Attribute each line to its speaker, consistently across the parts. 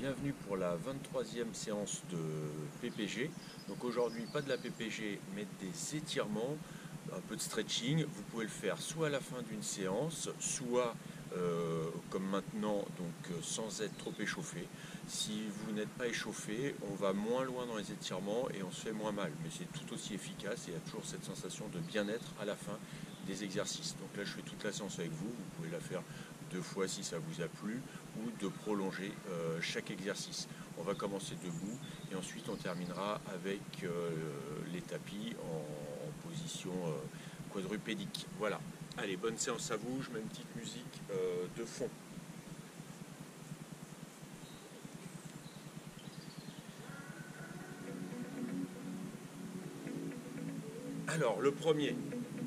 Speaker 1: bienvenue pour la 23e séance de PPG. Donc aujourd'hui, pas de la PPG, mais des étirements, un peu de stretching. Vous pouvez le faire soit à la fin d'une séance, soit comme maintenant, donc sans être trop échauffé. Si vous n'êtes pas échauffé, on va moins loin dans les étirements et on se fait moins mal. Mais c'est tout aussi efficace et il y a toujours cette sensation de bien-être à la fin des exercices. Donc là, je fais toute la séance avec vous. Vous pouvez la faire 2 fois si ça vous a plu, ou de prolonger chaque exercice. On va commencer debout et ensuite on terminera avec les tapis en position quadrupédique. Voilà. Allez, bonne séance à vous. Je mets une petite musique de fond. Alors, le premier,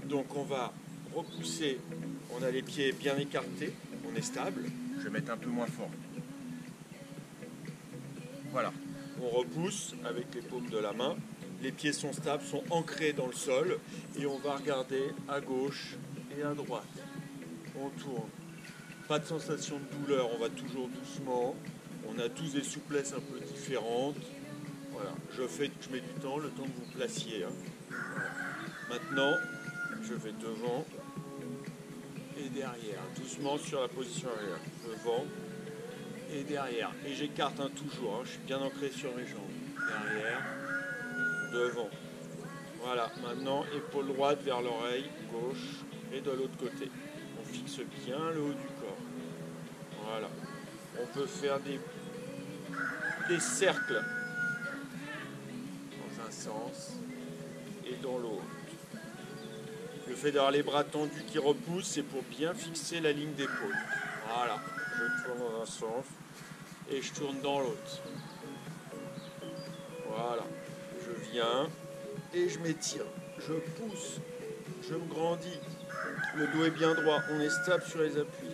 Speaker 1: donc on va repousser, on a les pieds bien écartés, on est stable. Je vais mettre un peu moins fort. Voilà, on repousse avec les paumes de la main. Les pieds sont stables, sont ancrés dans le sol et on va regarder à gauche et à droite. On tourne. Pas de sensation de douleur, on va toujours doucement. On a tous des souplesses un peu différentes. Voilà, je mets du temps, le temps que vous placiez. Voilà. Maintenant, je vais devant et derrière, doucement sur la position arrière. Devant et derrière. Et j'écarte toujours, je suis bien ancré sur mes jambes. Derrière, devant. Voilà, maintenant épaule droite vers l'oreille, gauche et de l'autre côté. On fixe bien le haut du corps. Voilà. On peut faire des cercles dans un sens et dans l'autre. Le fait d'avoir les bras tendus qui repoussent, c'est pour bien fixer la ligne d'épaule. Voilà, je tourne dans un sens et je tourne dans l'autre. Voilà, je viens et je m'étire, je pousse, je me grandis. Le dos est bien droit, on est stable sur les appuis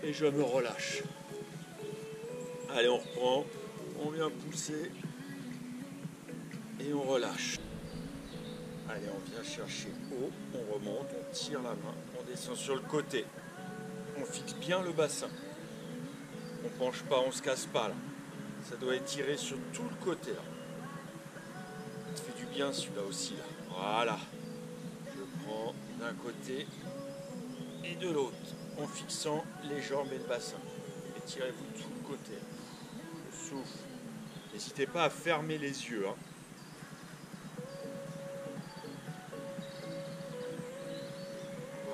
Speaker 1: et je me relâche. Allez, on reprend, on vient pousser et on relâche. Allez, on vient chercher haut, on remonte, on tire la main, on descend sur le côté. On fixe bien le bassin. On ne penche pas, on ne se casse pas là. Ça doit étirer sur tout le côté là. Ça fait du bien celui-là aussi là. Voilà. Je prends d'un côté et de l'autre en fixant les jambes et le bassin. Étirez-vous tout le côté. Je souffle. N'hésitez pas à fermer les yeux.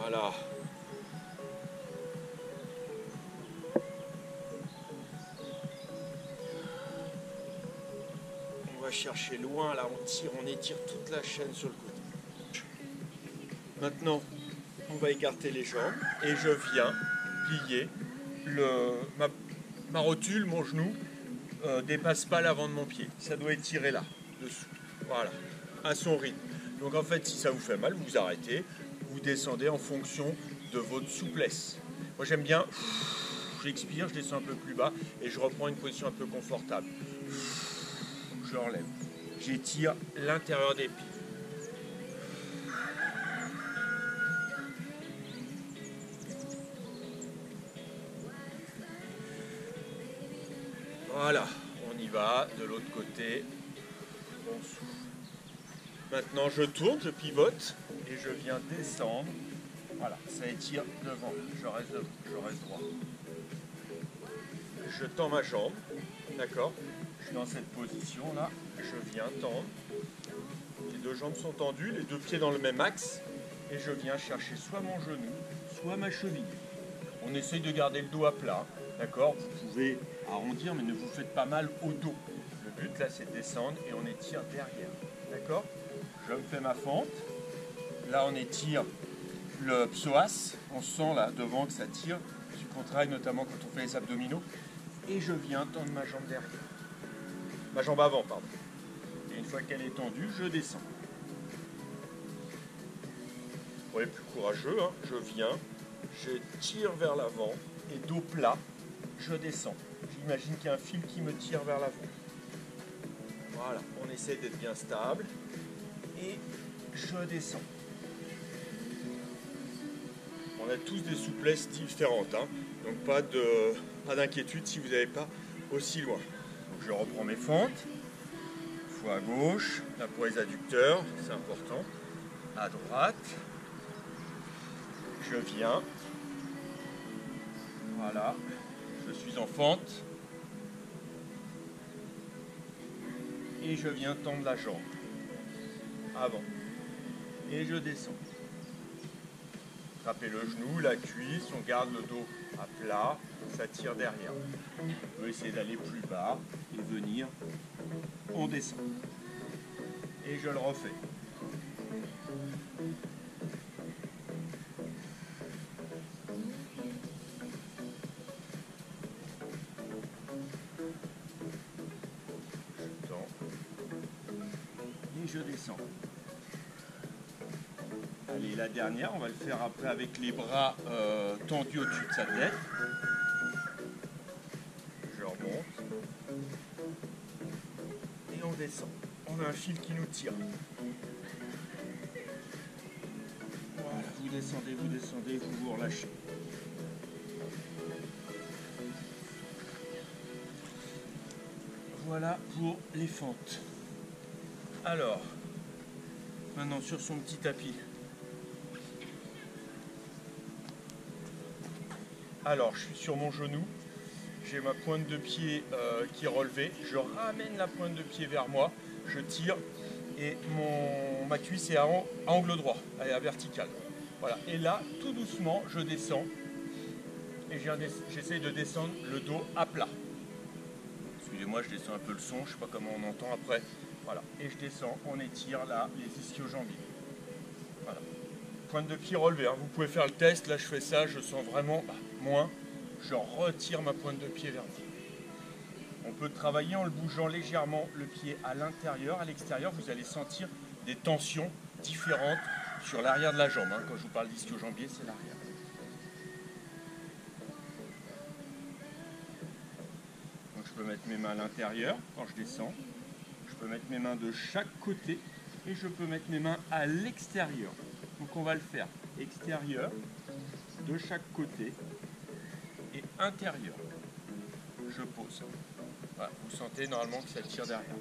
Speaker 1: Voilà. On va chercher loin, là, on étire toute la chaîne sur le côté. Maintenant, on va écarter les jambes et je viens plier ma rotule, mon genou dépasse pas l'avant de mon pied. Ça doit étirer là, dessous. Voilà, à son rythme. Donc en fait, si ça vous fait mal, vous arrêtez, vous descendez en fonction de votre souplesse. Moi j'aime bien, j'expire, je descends un peu plus bas et je reprends une position un peu confortable. Je relève. J'étire l'intérieur des pieds. Voilà, on y va, de l'autre côté, on souffle. Maintenant je tourne, je pivote et je viens descendre. Voilà, ça étire devant, je reste droit. Je tends ma jambe, d'accord? Je suis dans cette position là, je viens tendre. Les deux jambes sont tendues, les deux pieds dans le même axe. Et je viens chercher soit mon genou, soit ma cheville. On essaye de garder le dos à plat, d'accord? Vous pouvez arrondir, mais ne vous faites pas mal au dos. Le but là, c'est de descendre et on étire derrière, d'accord? Je me fais ma fente. Là, on étire le psoas. On sent là devant que ça tire. Ce qu'on travaille notamment quand on fait les abdominaux. Et je viens tendre ma jambe derrière. Ma jambe avant, pardon. Et une fois qu'elle est tendue, je descends. Pour les plus courageux, je viens, je tire vers l'avant et dos plat, je descends. J'imagine qu'il y a un fil qui me tire vers l'avant. Voilà, on essaie d'être bien stable et je descends. On a tous des souplesses différentes, donc pas d'inquiétude si vous n'allez pas aussi loin. je reprends mes fentes. Fois à gauche, là pour les adducteurs, c'est important. À droite, je viens. Voilà, je suis en fente. Et je viens tendre la jambe. Avant. Et je descends. Frappez le genou, la cuisse, on garde le dos à plat, ça tire derrière. On peut essayer d'aller plus bas et venir, on descend. Et je le refais. Je tends. Et je descends. Allez, la dernière, on va le faire après avec les bras tendus au-dessus de sa tête. Je remonte. Et on descend. On a un fil qui nous tire. Voilà, vous descendez, vous vous relâchez. Voilà pour les fentes. Alors, maintenant sur son petit tapis. Alors, je suis sur mon genou, j'ai ma pointe de pied qui est relevée, je ramène la pointe de pied vers moi, je tire et ma cuisse est à angle droit, elle est à verticale. Voilà. Et là, tout doucement, je descends et j'essaye de descendre le dos à plat. Excusez-moi, je descends un peu le son, je ne sais pas comment on entend après. Voilà. Et je descends, on étire là les ischio-jambiers. Voilà. Pointe de pied relevée, hein. Vous pouvez faire le test, là je fais ça, je sens vraiment moins, je retire ma pointe de pied vers moi. On peut travailler en le bougeant légèrement le pied à l'intérieur, à l'extérieur, vous allez sentir des tensions différentes sur l'arrière de la jambe, hein. Quand je vous parle d'ischio-jambier, c'est l'arrière. Donc je peux mettre mes mains à l'intérieur quand je descends, je peux mettre mes mains de chaque côté et je peux mettre mes mains à l'extérieur. Donc on va le faire extérieur, de chaque côté et intérieur. Je pose. Voilà, vous sentez normalement que ça tire derrière.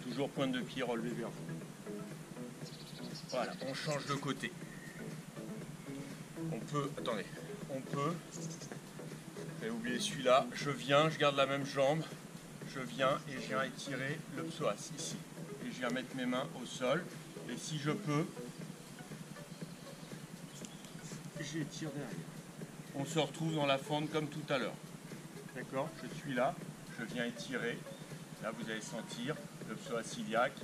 Speaker 1: Toujours pointe de pied relevée vers vous. Voilà, on change de côté. On peut, attendez, j'avais oublié celui-là, je viens, je garde la même jambe, je viens et je viens étirer le psoas ici. Et je viens mettre mes mains au sol. Et si je peux, j'étire derrière. On se retrouve dans la fente comme tout à l'heure. D'accord? Je suis là, je viens étirer. Là, vous allez sentir le psoas iliaque.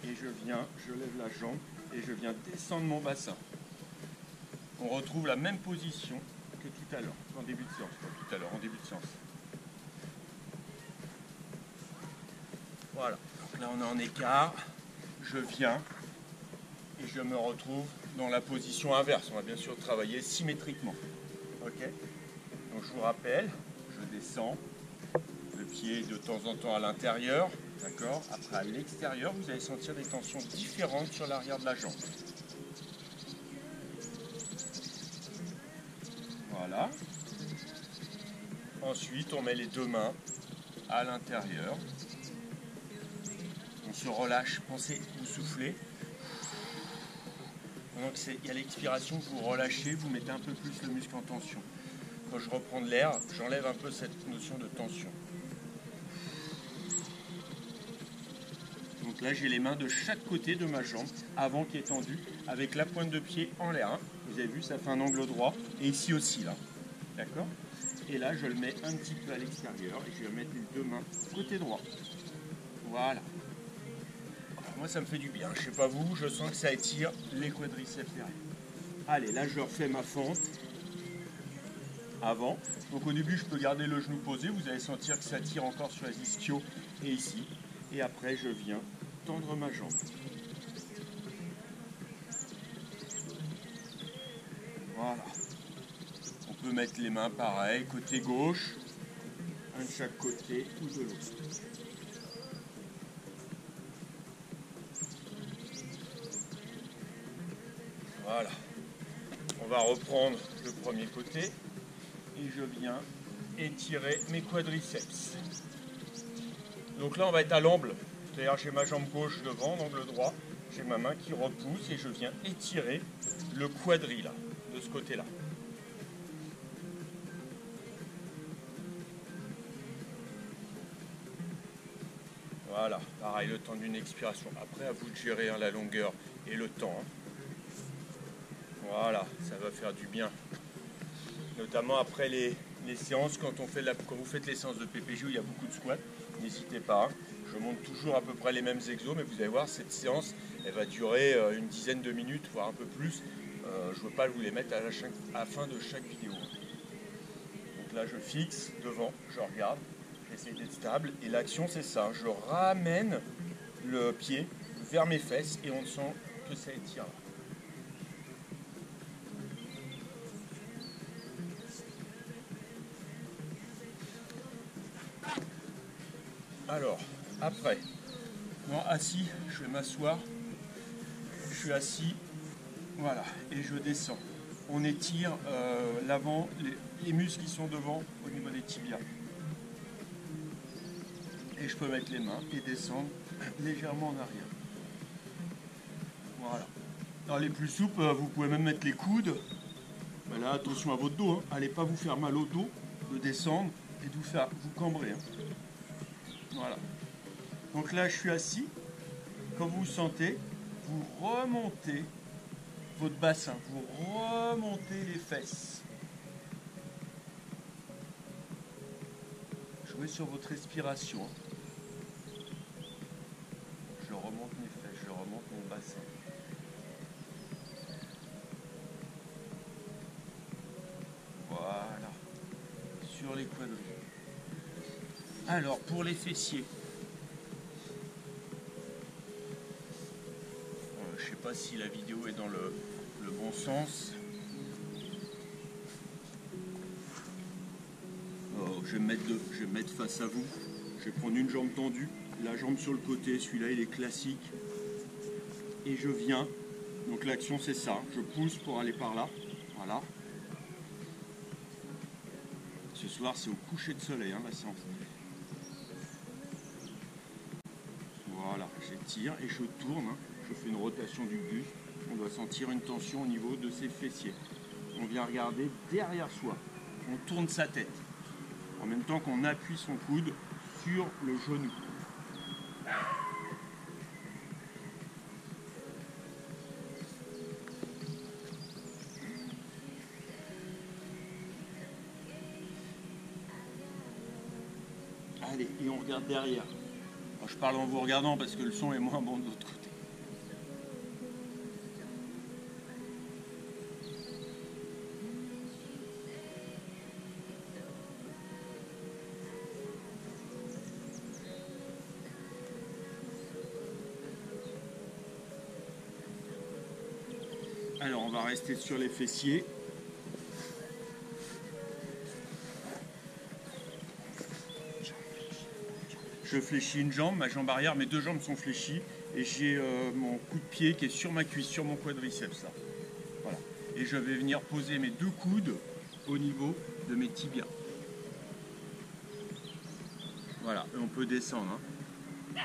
Speaker 1: Et je lève la jambe et je viens descendre mon bassin. On retrouve la même position que tout à l'heure, en début de séance. En début de séance. Voilà. Donc là, on est en écart. Je viens et je me retrouve dans la position inverse. On va bien sûr travailler symétriquement. Ok? Donc je vous rappelle, je descends, le pied de temps en temps à l'intérieur, d'accord? Après à l'extérieur, vous allez sentir des tensions différentes sur l'arrière de la jambe. Voilà. Ensuite, on met les deux mains à l'intérieur. On se relâche, pensez, vous soufflez. Donc il y a l'expiration, vous relâchez, vous mettez un peu plus le muscle en tension. Quand je reprends de l'air, j'enlève un peu cette notion de tension. Donc là, j'ai les mains de chaque côté de ma jambe, avant qui est tendue, avec la pointe de pied en l'air. Hein. Vous avez vu, ça fait un angle droit. Et ici aussi, là. D'accord? Et là, je le mets un petit peu à l'extérieur et je vais mettre les deux mains côté droit. Voilà. Moi, ça me fait du bien. Je ne sais pas vous, je sens que ça étire les quadriceps derrière. Allez, là, je refais ma fente avant. Donc, au début, je peux garder le genou posé. Vous allez sentir que ça tire encore sur les ischios et ici. Et après, je viens tendre ma jambe. Voilà. On peut mettre les mains pareil, côté gauche, un de chaque côté ou de l'autre. Voilà. On va reprendre le premier côté et je viens étirer mes quadriceps. Donc là, on va être à l'amble, c'est-à-dire j'ai ma jambe gauche devant, l'angle droit, j'ai ma main qui repousse et je viens étirer le quadri là, de ce côté-là. Voilà, pareil, le temps d'une expiration. Après, à vous de gérer la longueur et le temps. Voilà, ça va faire du bien. Notamment après les séances, quand vous faites les séances de PPG où il y a beaucoup de squats, n'hésitez pas. Je montre toujours à peu près les mêmes exos, mais vous allez voir, cette séance, elle va durer une dizaine de minutes, voire un peu plus. Je ne veux pas vous les mettre à la fin de chaque vidéo. Donc là, je fixe devant, je regarde. J'essaie d'être stable et l'action c'est ça, je ramène le pied vers mes fesses et on sent que ça étire là. Alors, après, moi assis, je vais m'asseoir, je suis assis, voilà, et je descends. On étire l'avant, les muscles qui sont devant au niveau des tibias. Et je peux mettre les mains et descendre légèrement en arrière. Voilà. Dans les plus souples, vous pouvez même mettre les coudes. Ben là, attention à votre dos. Hein. Allez pas vous faire mal au dos, de descendre et de vous cambrer. Hein. Voilà. Donc là, je suis assis. Quand vous sentez, vous remontez votre bassin. Vous remontez les fesses. Jouez sur votre respiration. Je remonte mes fesses, je remonte mon bassin. Voilà. Sur les quadris. Alors, pour les fessiers. Je ne sais pas si la vidéo est dans le bon sens. Je vais me mettre face à vous. Je vais prendre une jambe tendue, la jambe sur le côté. Celui-là, il est classique. Et je viens. Donc l'action, c'est ça. Je pousse pour aller par là. Voilà. Ce soir, c'est au coucher de soleil, hein, la séance. Voilà, j'étire et je tourne. Hein. Je fais une rotation du buste. On doit sentir une tension au niveau de ses fessiers. On vient regarder derrière soi. On tourne sa tête. En même temps qu'on appuie son coude sur le genou. Allez, et on regarde derrière. Alors, je parle en vous regardant parce que le son est moins bon de l'autre côté. Alors on va rester sur les fessiers. Je fléchis une jambe, ma jambe arrière, mes deux jambes sont fléchies et j'ai mon coup de pied qui est sur ma cuisse, sur mon quadriceps là. Voilà. Et je vais venir poser mes deux coudes au niveau de mes tibias. Voilà, et on peut descendre. Hein.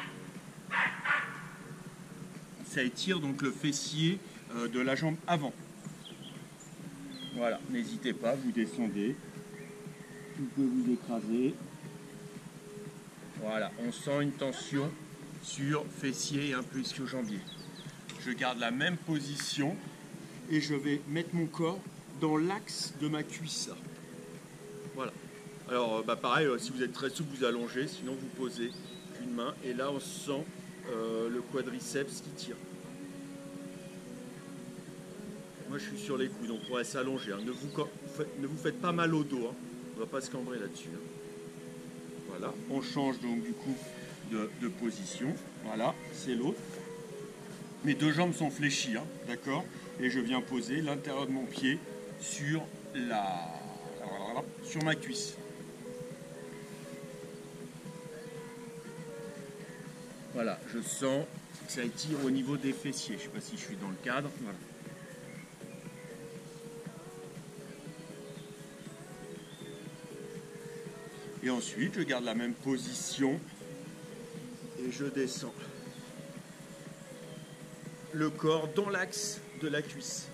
Speaker 1: Ça étire donc le fessier de la jambe avant. Voilà, n'hésitez pas, vous descendez. Vous pouvez vous écraser. Voilà, on sent une tension sur fessier et un peu ischio-jambier. Je garde la même position et je vais mettre mon corps dans l'axe de ma cuisse. Voilà. Alors, pareil, si vous êtes très souple, vous allongez, sinon vous posez une main et là on sent le quadriceps qui tire. Moi je suis sur les coudes, on pourrait s'allonger. Hein. Ne vous faites pas mal au dos, hein. On ne va pas se cambrer là-dessus. Hein. Voilà, on change donc du coup de position. Voilà, c'est l'autre. Mes deux jambes sont fléchies, hein, d'accord? Et je viens poser l'intérieur de mon pied sur ma cuisse. Voilà, je sens que ça étire au niveau des fessiers. Je ne sais pas si je suis dans le cadre. Voilà. Et ensuite, je garde la même position et je descends. Le corps dans l'axe de la cuisse.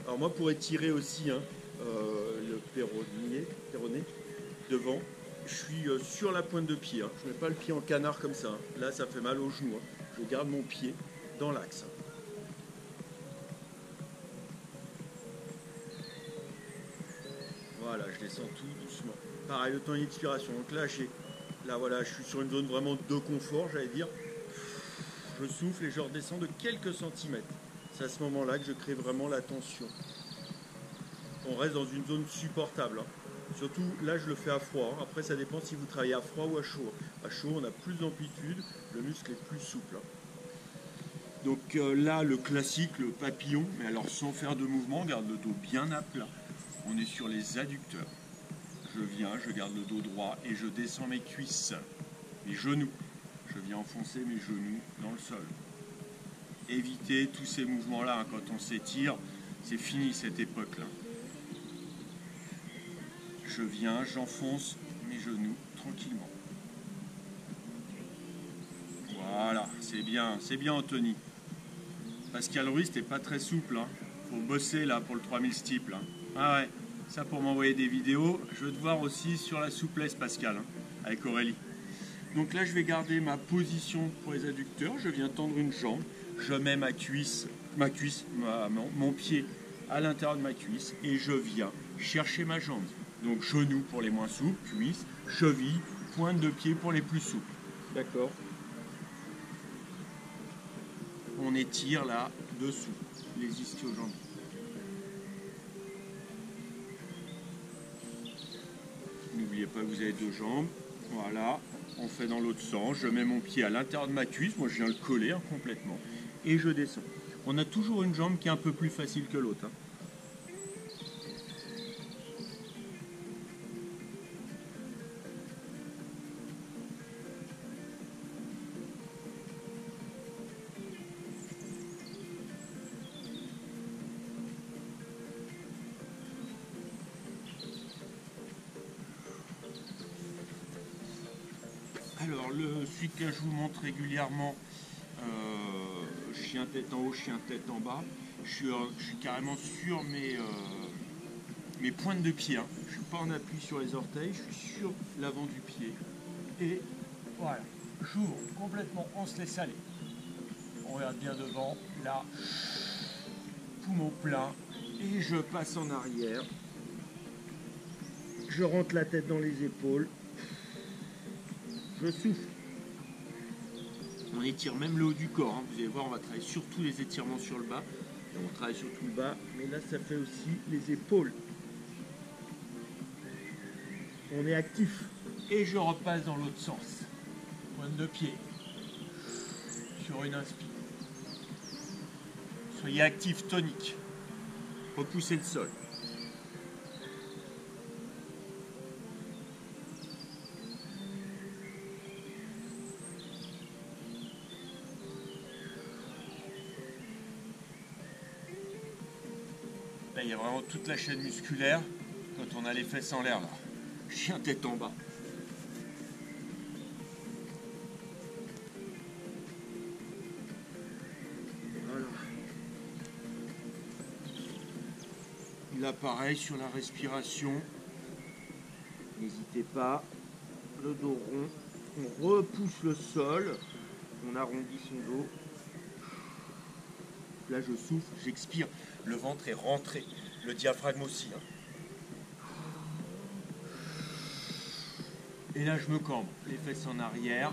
Speaker 1: Alors moi, pour étirer aussi le péroné devant, je suis sur la pointe de pied. Je ne mets pas le pied en canard comme ça. Là, ça fait mal au genou. Je garde mon pied dans l'axe. Voilà, je descends tout doucement. Pareil, le temps d'expiration. Donc là, voilà, je suis sur une zone vraiment de confort, j'allais dire. Je souffle et je redescends de quelques centimètres. C'est à ce moment-là que je crée vraiment la tension. On reste dans une zone supportable. Surtout, là, je le fais à froid. Après, ça dépend si vous travaillez à froid ou à chaud. À chaud, on a plus d'amplitude, le muscle est plus souple. Donc là, le classique, le papillon, mais alors sans faire de mouvement, on garde le dos bien à plat. On est sur les adducteurs. Je viens, je garde le dos droit et je descends mes cuisses, mes genoux. Je viens enfoncer mes genoux dans le sol. Évitez tous ces mouvements-là. Quand on s'étire, c'est fini cette époque-là. Je viens, j'enfonce mes genoux tranquillement. Voilà, c'est bien Anthony. Pascal Ruiz, t'es pas très souple. Faut bosser là pour le 3000 steeple. Ah ouais, ça pour m'envoyer des vidéos. Je veux te voir aussi sur la souplesse Pascal, avec Aurélie. Donc là, je vais garder ma position pour les adducteurs. Je viens tendre une jambe. Je mets mon pied à l'intérieur de ma cuisse et je viens chercher ma jambe. Donc genou pour les moins souples, cuisse, cheville, pointe de pied pour les plus souples. D'accord? On étire là dessous les ischio-jambiers. N'oubliez pas que vous avez deux jambes. Voilà, on fait dans l'autre sens. Je mets mon pied à l'intérieur de ma cuisse. Moi, je viens le coller complètement. Et je descends. On a toujours une jambe qui est un peu plus facile que l'autre. Alors, celui que je vous montre régulièrement, chien tête en haut, chien tête en bas, je suis carrément sur mes pointes de pied. Je ne suis pas en appui sur les orteils, je suis sur l'avant du pied. Et voilà, j'ouvre complètement, on se laisse aller. On regarde bien devant, là, poumon plein, et je passe en arrière. Je rentre la tête dans les épaules. Je souffle. On étire même le haut du corps. Vous allez voir, on va travailler surtout les étirements sur le bas. Et on travaille surtout le bas. Mais là, ça fait aussi les épaules. On est actif. Et je repasse dans l'autre sens. Pointe de pied. Sur une inspire. Soyez actif, tonique. Repoussez le sol. Là, il y a vraiment toute la chaîne musculaire quand on a les fesses en l'air là. Chien tête en bas. Voilà. Là pareil sur la respiration. N'hésitez pas. Le dos rond. On repousse le sol. On arrondit son dos. Là je souffle, j'expire. Le ventre est rentré. Le diaphragme aussi. Et là je me cambre. Les fesses en arrière.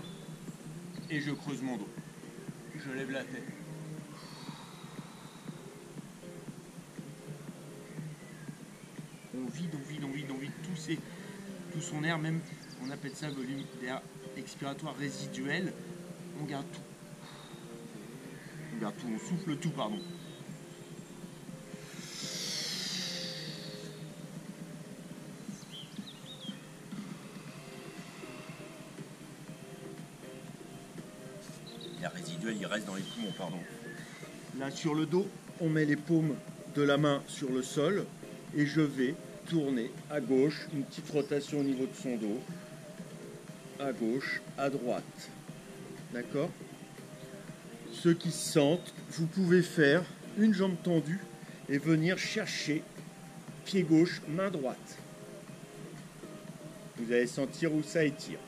Speaker 1: Et je creuse mon dos. Je lève la tête. On vide tout son air, même on appelle ça volume d'air expiratoire résiduel. On garde tout. On souffle tout, pardon. L'air résiduel, il reste dans les poumons, pardon. Là, sur le dos, on met les paumes de la main sur le sol et je vais tourner à gauche, une petite rotation au niveau de son dos, à gauche, à droite. D'accord? Ceux qui se sentent, vous pouvez faire une jambe tendue et venir chercher pied gauche, main droite. Vous allez sentir où ça étire.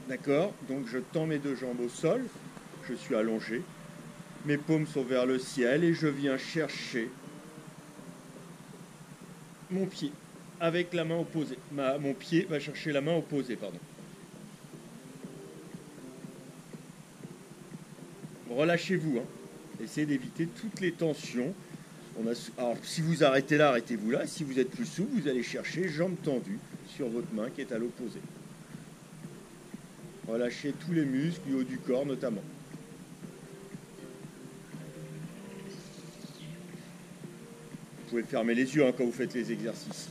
Speaker 1: D'accord? Donc je tends mes deux jambes au sol, je suis allongé, mes paumes sont vers le ciel et je viens chercher mon pied avec la main opposée. Mon pied va chercher la main opposée, pardon. Relâchez-vous, hein. Essayez d'éviter toutes les tensions. Alors, si vous arrêtez là, arrêtez-vous là. Si vous êtes plus souple, vous allez chercher jambes tendues sur votre main qui est à l'opposé. Relâchez tous les muscles du haut du corps notamment. Vous pouvez fermer les yeux, hein, quand vous faites les exercices.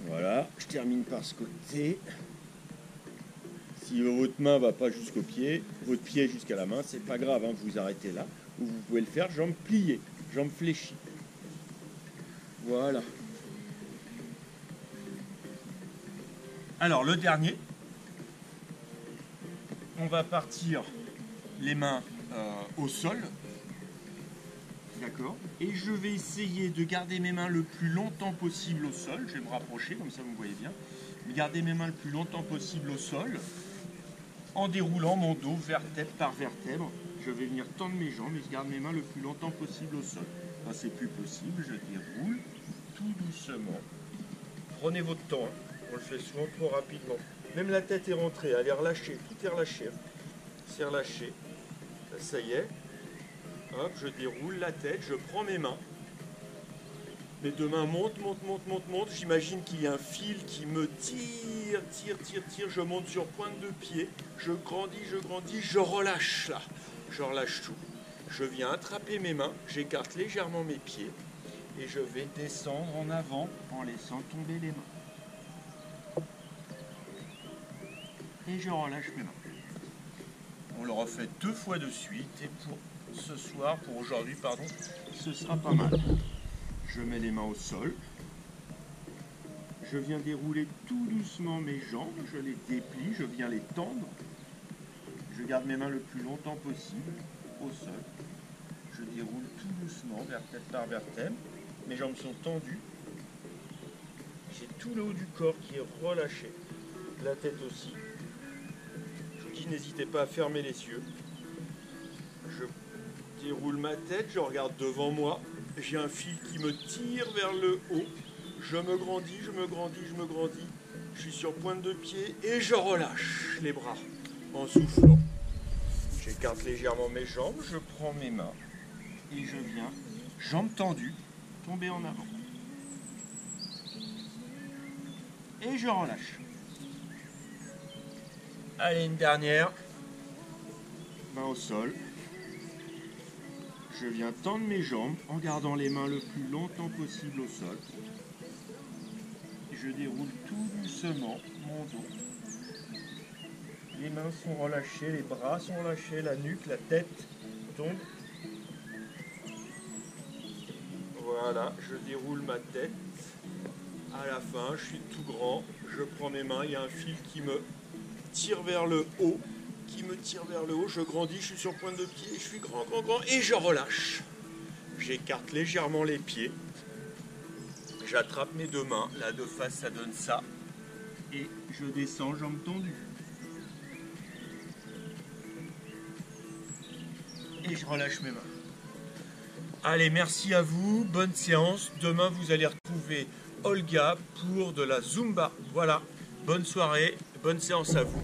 Speaker 1: Voilà, je termine par ce côté. Si votre main ne va pas jusqu'au pied, votre pied jusqu'à la main, c'est pas grave, hein, vous arrêtez là. Ou vous pouvez le faire jambes pliées, jambes fléchies. Voilà. Alors le dernier, on va partir les mains au sol. D'accord. Et je vais essayer de garder mes mains le plus longtemps possible au sol. Je vais me rapprocher, comme ça vous me voyez bien. Garder mes mains le plus longtemps possible au sol, en déroulant mon dos vertèbre par vertèbre. Je vais venir tendre mes jambes et je garde mes mains le plus longtemps possible au sol. Quand c'est plus possible, je déroule tout doucement. Prenez votre temps, hein. On le fait souvent trop rapidement. Même la tête est rentrée, elle est relâchée, tout est relâché. C'est relâché. Ça y est. Hop, je déroule la tête, je prends mes mains. Mes deux mains montent. J'imagine qu'il y a un fil qui me tire. Je monte sur pointe de pied. Je grandis, je relâche là. Je relâche tout. Je viens attraper mes mains, j'écarte légèrement mes pieds et je vais descendre en avant en laissant tomber les mains. Et je relâche mes mains. On le refait 2 fois de suite et pour ce soir, pour aujourd'hui, pardon, ce sera pas mal. Je mets les mains au sol. Je viens dérouler tout doucement mes jambes, je les déplie, je viens les tendre. Je garde mes mains le plus longtemps possible au sol. Je déroule tout doucement, vertèbre par vertèbre. Mes jambes sont tendues. J'ai tout le haut du corps qui est relâché. La tête aussi. Je vous dis, n'hésitez pas à fermer les yeux. Je déroule ma tête, je regarde devant moi. J'ai un fil qui me tire vers le haut. Je me grandis. Je suis sur pointe de pied et je relâche les bras en soufflant. J'écarte légèrement mes jambes, je prends mes mains et je viens, jambes tendues, tomber en avant. Et je relâche. Allez, une dernière. Main au sol. Je viens tendre mes jambes en gardant les mains le plus longtemps possible au sol. Je déroule tout doucement mon dos. Les mains sont relâchées, les bras sont relâchés, la nuque, la tête tombe. Voilà, je déroule ma tête. À la fin, je suis tout grand. Je prends mes mains, il y a un fil qui me tire vers le haut. Je grandis, je suis sur pointe de pied, je suis grand, et je relâche. J'écarte légèrement les pieds. J'attrape mes deux mains, là de face ça donne ça. Et je descends, jambes tendues. Et je relâche mes mains. Allez, merci à vous, bonne séance. Demain, vous allez retrouver Olga pour de la Zumba. Voilà, bonne soirée, bonne séance à vous.